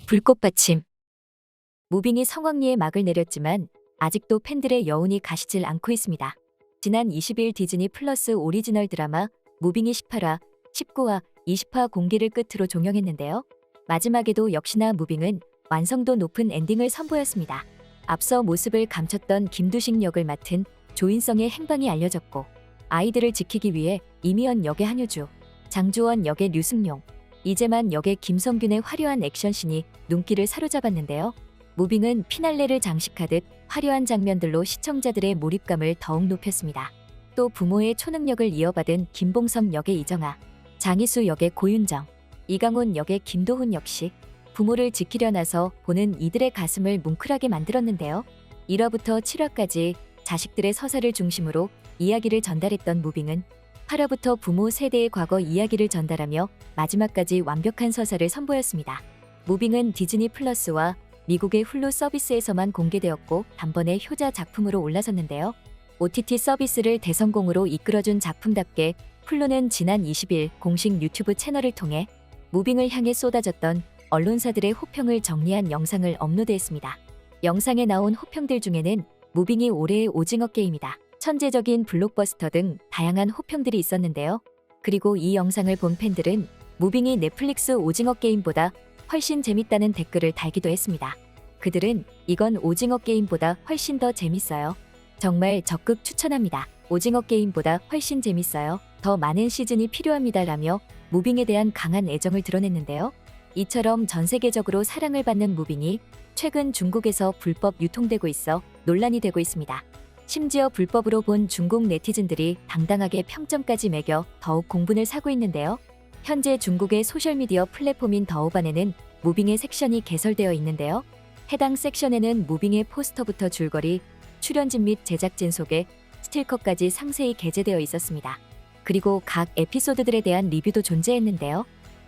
불꽃받침. 무빙이 성황리에 막을 내렸지만 아직도 팬들의 여운이 가시질 않고 있습니다. 지난 20일 디즈니 플러스 오리지널 드라마 무빙이 18화, 19화, 20화 공개를 끝으로 종영했는데요. 마지막에도 역시나 무빙은 완성도 높은 엔딩을 선보였습니다. 앞서 모습을 감췄던 김두식 역을 맡은 조인성의 행방이 알려졌고, 아이들을 지키기 위해 이미연 역의 한효주, 장주원 역의 류승룡, 이재만 역의 김성균의 화려한 액션씬이 눈길을 사로잡았는데요. 무빙은 피날레를 장식하듯 화려한 장면들로 시청자들의 몰입감을 더욱 높였습니다. 또 부모의 초능력을 이어받은 김봉석 역의 이정아, 장희수 역의 고윤정, 이강훈 역의 김도훈 역시 부모를 지키려 나서 보는 이들의 가슴을 뭉클하게 만들었는데요. 1화부터 7화까지 자식들의 서사를 중심으로 이야기를 전달했던 무빙은 8화부터 부모 세대의 과거 이야기를 전달하며 마지막까지 완벽한 서사를 선보였습니다. 무빙은 디즈니 플러스와 미국의 훌루 서비스에서만 공개되었고 단번에 효자 작품으로 올라섰는데요. OTT 서비스를 대성공으로 이끌어준 작품답게 훌루는 지난 20일 공식 유튜브 채널을 통해 무빙을 향해 쏟아졌던 언론사들의 호평을 정리한 영상을 업로드했습니다. 영상에 나온 호평들 중에는 무빙이 올해의 오징어 게임이다, 천재적인 블록버스터 등 다양한 호평들이 있었는데요. 그리고 이 영상을 본 팬들은 무빙이 넷플릭스 오징어 게임보다 훨씬 재밌다는 댓글을 달기도 했습니다. 그들은 이건 오징어 게임보다 훨씬 더 재밌어요. 정말 적극 추천합니다. 오징어 게임보다 훨씬 재밌어요. 더 많은 시즌이 필요합니다. 라며 무빙에 대한 강한 애정을 드러냈는데요. 이처럼 전 세계적으로 사랑을 받는 무빙이 최근 중국에서 불법 유통되고 있어 논란이 되고 있습니다. 심지어 불법으로 본 중국 네티즌들이 당당하게 평점까지 매겨 더욱 공분을 사고 있는데요. 현재 중국의 소셜미디어 플랫폼인 더우반에는 무빙의 섹션이 개설되어 있는데요. 해당 섹션에는 무빙의 포스터부터 줄거리, 출연진 및 제작진 소개, 스티커까지 상세히 게재되어 있었습니다. 그리고 각 에피소드들에 대한 리뷰도 존재했는데요.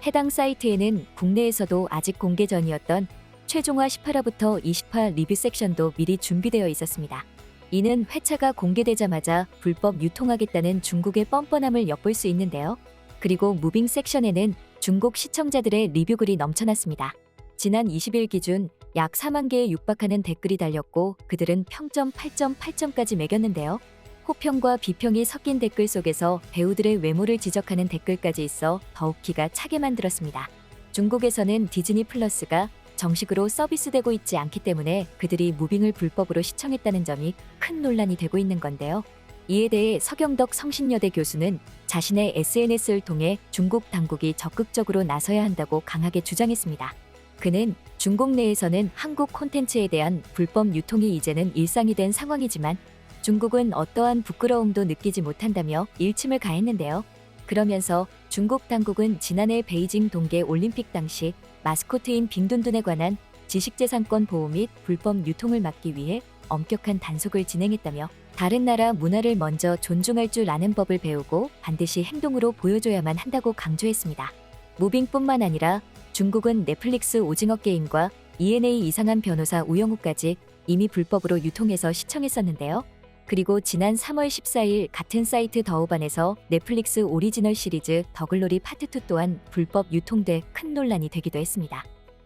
해당 사이트에는 국내에서도 아직 공개 전이었던 최종화 18화부터 20화 리뷰 섹션도 미리 준비되어 있었습니다. 이는 회차가 공개되자마자 불법 유통하겠다는 중국의 뻔뻔함을 엿볼 수 있는데요. 그리고 무빙 섹션에는 중국 시청자들의 리뷰글이 넘쳐났습니다. 지난 20일 기준 약 4만 개에 육박하는 댓글이 달렸고 그들은 평점 8.8점까지 매겼는데요. 호평과 비평이 섞인 댓글 속에서 배우들의 외모를 지적하는 댓글까지 있어 더욱 기가 차게 만들었습니다. 중국에서는 디즈니 플러스가 정식으로 서비스되고 있지 않기 때문에 그들이 무빙을 불법으로 시청했다는 점이 큰 논란이 되고 있는 건데요. 이에 대해 서경덕 성신여대 교수는 자신의 SNS를 통해 중국 당국이 적극적으로 나서야 한다고 강하게 주장했습니다. 그는 중국 내에서는 한국 콘텐츠에 대한 불법 유통이 이제는 일상이 된 상황이지만 중국은 어떠한 부끄러움도 느끼지 못한다며 일침을 가했는데요. 그러면서 중국 당국은 지난해 베이징 동계 올림픽 당시 마스코트인 빙둔둔에 관한 지식재산권 보호 및 불법 유통을 막기 위해 엄격한 단속을 진행했다며 다른 나라 문화를 먼저 존중할 줄 아는 법을 배우고 반드시 행동으로 보여줘야만 한다고 강조했습니다. 무빙뿐만 아니라 중국은 넷플릭스 오징어 게임과 ENA 이상한 변호사 우영우까지 이미 불법으로 유통해서 시청했었는데요. 그리고 지난 3월 14일 같은 사이트 더우반에서 넷플릭스 오리지널 시리즈 더글로리 파트 2 또한 불법 유통돼 큰 논란이 되기도 했습니다.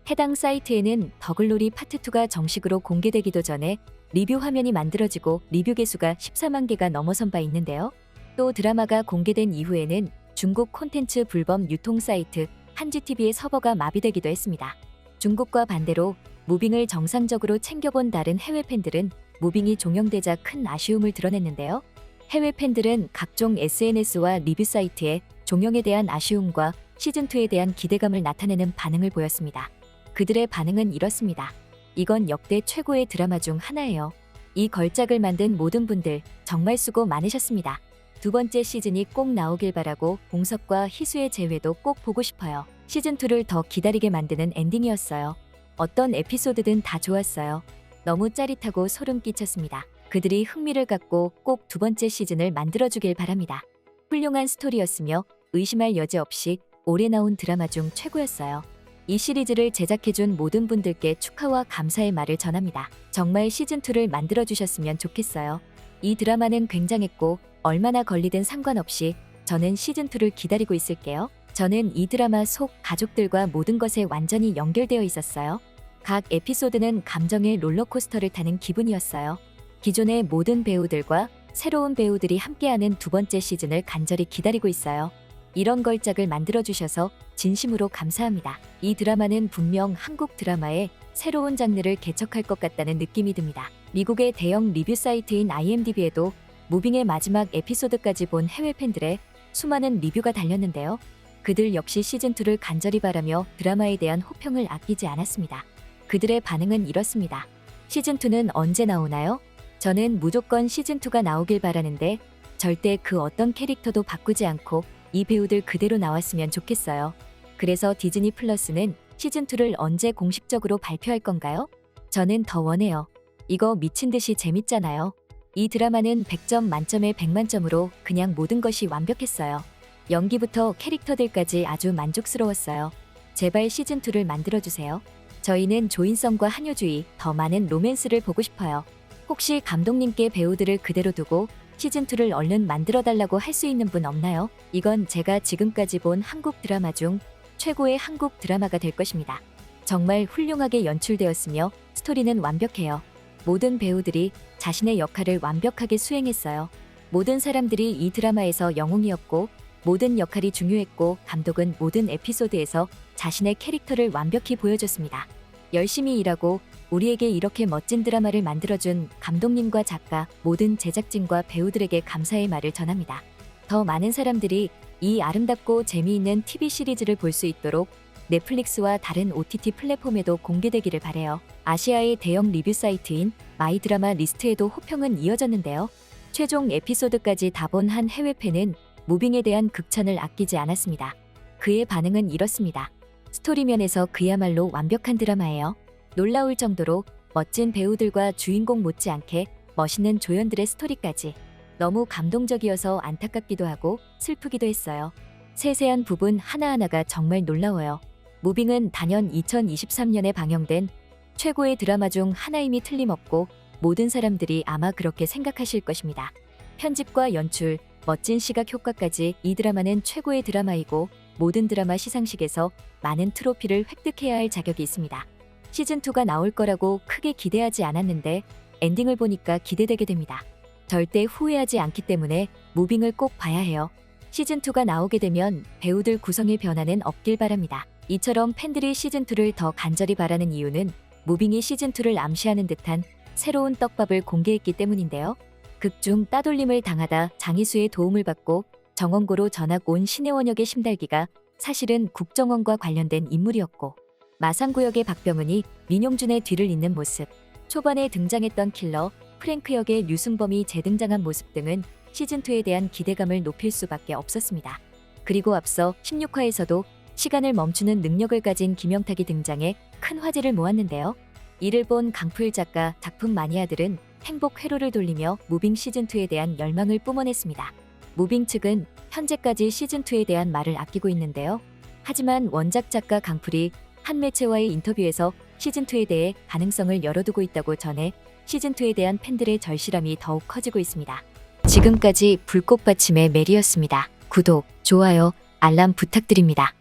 해당 사이트에는 더글로리 파트 2가 정식으로 공개되기도 전에 리뷰 화면이 만들어지고 리뷰 개수가 14만 개가 넘어선 바 있는데요. 또 드라마가 공개된 이후에는 중국 콘텐츠 불법 유통 사이트 한지TV의 서버가 마비되기도 했습니다. 중국과 반대로 무빙을 정상적으로 챙겨본 다른 해외 팬들은 무빙이 종영되자 큰 아쉬움을 드러냈는데요. 해외 팬들은 각종 SNS와 리뷰 사이트에 종영에 대한 아쉬움과 시즌2에 대한 기대감을 나타내는 반응을 보였습니다. 그들의 반응은 이렇습니다. 이건 역대 최고의 드라마 중 하나예요. 이 걸작을 만든 모든 분들 정말 수고 많으셨습니다. 두 번째 시즌이 꼭 나오길 바라고 봉석과 희수의 재회도 꼭 보고 싶어요. 시즌2를 더 기다리게 만드는 엔딩이었어요. 어떤 에피소드든 다 좋았어요. 너무 짜릿하고 소름 끼쳤습니다. 그들이 흥미를 갖고 꼭 두 번째 시즌을 만들어주길 바랍니다. 훌륭한 스토리였으며 의심할 여지 없이 올해 나온 드라마 중 최고였어요. 이 시리즈를 제작해준 모든 분들께 축하와 감사의 말을 전합니다. 정말 시즌2를 만들어주셨으면 좋겠어요. 이 드라마는 굉장했고 얼마나 걸리든 상관없이 저는 시즌2를 기다리고 있을게요. 저는 이 드라마 속 가족들과 모든 것에 완전히 연결되어 있었어요. 각 에피소드는 감정의 롤러코스터를 타는 기분이었어요. 기존의 모든 배우들과 새로운 배우들이 함께하는 두 번째 시즌을 간절히 기다리고 있어요. 이런 걸작을 만들어주셔서 진심으로 감사합니다. 이 드라마는 분명 한국 드라마의 새로운 장르를 개척할 것 같다는 느낌이 듭니다. 미국의 대형 리뷰 사이트인 IMDb에도 무빙의 마지막 에피소드까지 본 해외 팬들의 수많은 리뷰가 달렸는데요. 그들 역시 시즌2를 간절히 바라며 드라마에 대한 호평을 아끼지 않았습니다. 그들의 반응은 이렇습니다. 시즌2는 언제 나오나요? 저는 무조건 시즌2가 나오길 바라는데 절대 그 어떤 캐릭터도 바꾸지 않고 이 배우들 그대로 나왔으면 좋겠어요. 그래서 디즈니 플러스는 시즌2를 언제 공식적으로 발표할 건가요? 저는 더 원해요. 이거 미친 듯이 재밌잖아요. 이 드라마는 100점 만점에 100만점으로 그냥 모든 것이 완벽했어요. 연기부터 캐릭터들까지 아주 만족스러웠어요. 제발 시즌2를 만들어주세요. 저희는 조인성과 한효주의, 더 많은 로맨스를 보고 싶어요. 혹시 감독님께 배우들을 그대로 두고 시즌2를 얼른 만들어달라고 할 수 있는 분 없나요? 이건 제가 지금까지 본 한국 드라마 중 최고의 한국 드라마가 될 것입니다. 정말 훌륭하게 연출되었으며 스토리는 완벽해요. 모든 배우들이 자신의 역할을 완벽하게 수행했어요. 모든 사람들이 이 드라마에서 영웅이었고 모든 역할이 중요했고 감독은 모든 에피소드에서 자신의 캐릭터를 완벽히 보여줬습니다. 열심히 일하고 우리에게 이렇게 멋진 드라마를 만들어준 감독님과 작가, 모든 제작진과 배우들에게 감사의 말을 전합니다. 더 많은 사람들이 이 아름답고 재미있는 TV 시리즈를 볼 수 있도록 넷플릭스와 다른 OTT 플랫폼에도 공개되기를 바래요. 아시아의 대형 리뷰 사이트인 마이드라마 리스트에도 호평은 이어졌는데요. 최종 에피소드까지 다 본 한 해외 팬은 무빙에 대한 극찬을 아끼지 않았습니다. 그의 반응은 이렇습니다. 스토리면에서 그야말로 완벽한 드라마예요. 놀라울 정도로 멋진 배우들과 주인공 못지않게 멋있는 조연들의 스토리까지 너무 감동적이어서 안타깝기도 하고 슬프기도 했어요. 세세한 부분 하나하나가 정말 놀라워요. 무빙은 단연 2023년에 방영된 최고의 드라마 중 하나임이 틀림없고 모든 사람들이 아마 그렇게 생각하실 것입니다. 편집과 연출, 멋진 시각 효과까지 이 드라마는 최고의 드라마이고 모든 드라마 시상식에서 많은 트로피를 획득해야 할 자격이 있습니다. 시즌2가 나올 거라고 크게 기대하지 않았는데 엔딩을 보니까 기대되게 됩니다. 절대 후회하지 않기 때문에 무빙을 꼭 봐야 해요. 시즌2가 나오게 되면 배우들 구성의 변화는 없길 바랍니다. 이처럼 팬들이 시즌2를 더 간절히 바라는 이유는 무빙이 시즌2를 암시하는 듯한 새로운 떡밥을 공개했기 때문인데요. 극중 따돌림을 당하다 장희수의 도움을 받고 정원고로 전학 온 신혜원역의 심달기가 사실은 국정원과 관련된 인물이었고 마상구역의 박병은이 민용준의 뒤를 잇는 모습, 초반에 등장했던 킬러 프랭크 역의 류승범이 재등장한 모습 등은 시즌2에 대한 기대감을 높일 수밖에 없었습니다. 그리고 앞서 16화에서도 시간을 멈추는 능력을 가진 김영탁이 등장해 큰 화제를 모았는데요. 이를 본 강풀 작가, 작품 마니아들은 행복 회로를 돌리며 무빙 시즌2에 대한 열망을 뿜어냈습니다. 무빙 측은 현재까지 시즌2에 대한 말을 아끼고 있는데요. 하지만 원작 작가 강풀이 한 매체와의 인터뷰에서 시즌2에 대해 가능성을 열어두고 있다고 전해 시즌2에 대한 팬들의 절실함이 더욱 커지고 있습니다. 지금까지 불꽃받침의 메리였습니다. 구독, 좋아요, 알람 부탁드립니다.